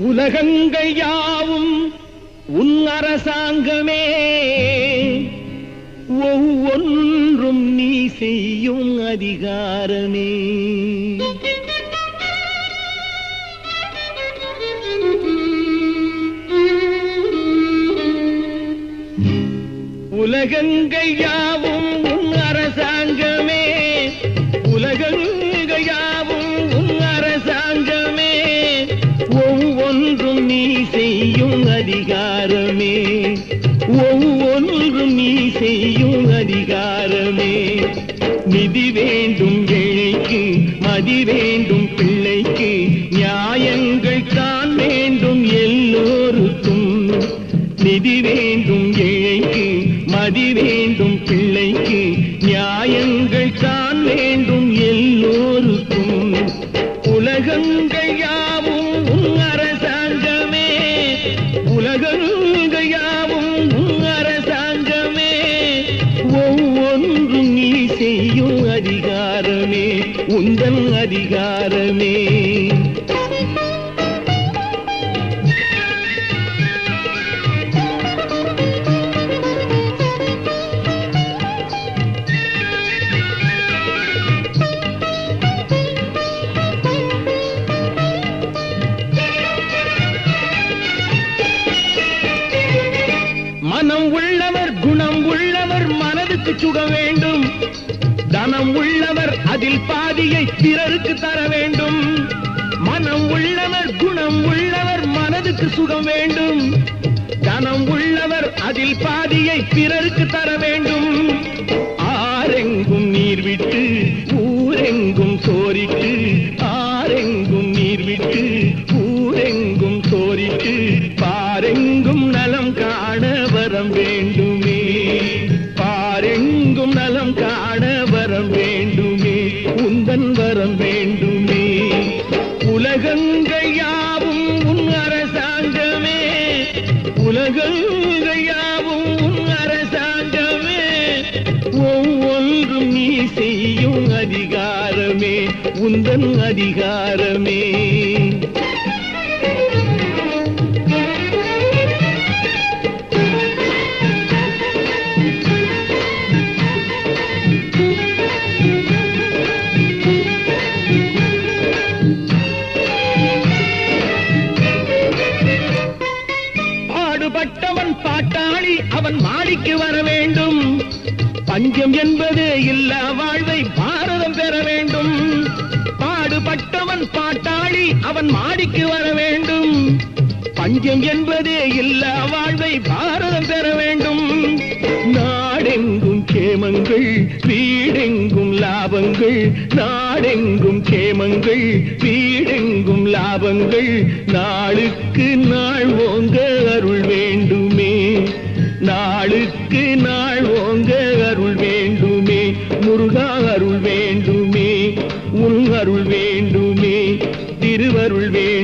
உலகங்கள் யாவும் உன் அரசாங்கமே, ஒவ்வொன்றும் நீ செய்யும் அதிகாரமே. உலகங்கள் யாவும் உன் அரசாங்கமே, உலகங்கள் யாவும் உன் அரசாங்கமே, ஒவ்வொன்றும் நீ செய்யும் அதிகாரமே, ஒவ்வொன்றும் நீ செய்யும் அதிகாரமே. நிதி வேண்டும் ஏழைக்கு, மதி வேண்டும் பிள்ளைக்கு, நியாயங்கள் தான் வேண்டும் எல்லோருக்கும். நிதி வேண்டும் ஏழைக்கு, மதி வேண்டும் பிள்ளைக்கு, நியாயங்கள் தான் வேண்டும் எல்லோருக்கும். உலகங்கள் யாவும் உன் அரசாங்கமே, உலகங்கள் யாவும் உன் அரசாங்கமே, ஒவ்வொன்றும் நீ செய்யும் அதிகாரமே, உந்தன் அதிகாரமே. மனம் உள்ளவர் குணம் உள்ளவர் மனதுக்கு சுக வேண்டும், தனம் உள்ளவர் அதில் பாதியை பிறருக்கு தர வேண்டும். மனம் உள்ளவர் குணம் உள்ளவர் மனதுக்கு சுகம் வேண்டும், தனம் உள்ளவர் அதில் பாதியை பிறருக்கு தர வேண்டும். ஆரெங்கும் நீர் விட்டு ஊரெங்கும் சோரிட்டு, ஆரெங்கும் நீர் விட்டு ஊரெங்கும் சோரிட்டு, பாரெங்கும் நலம் காண வரம் வேண்டுமே, பாரெங்கும் நலம் காண வரம் வேண்டுமே, உந்தன் வரம் வேண்டுமே. உலகங்கள் யாவும் உன் அரசாங்கமே, உலகங்கள் யாவும் உன் அரசாங்கமே, ஒவ்வொன்றும் நீ செய்யும் அதிகாரமே, உந்தன் அதிகாரமே. பாடுபட்டவன் பாட்டாளி அவன் மாடிக்கு வர வேண்டும், பஞ்சம் என்பது இல்லா வாழ்வை பாரதம் பெற வேண்டும். பாடுபட்டவன் பாட்டாளி அவன் மாடிக்கு வர வேண்டும், பஞ்சம் என்பது இல்லா வாழ்வை பாரதம் பெற வேண்டும். நாடெங்கும் கேமங்கள் வீடெங்கும் லாபங்கள், நாடெங்கும் கேமங்கள் வீடெங்கும் லாபங்கள், நாளுக்கு நாள் ஓங்க அருள் வேண்டுமே, நாளுக்கு நாள் ஓங்க அருள் வேண்டுமே, முருகா அருள் வேண்டுமே, உன் அருள் வேண்டுமே, திருவருள் வேண்டும்.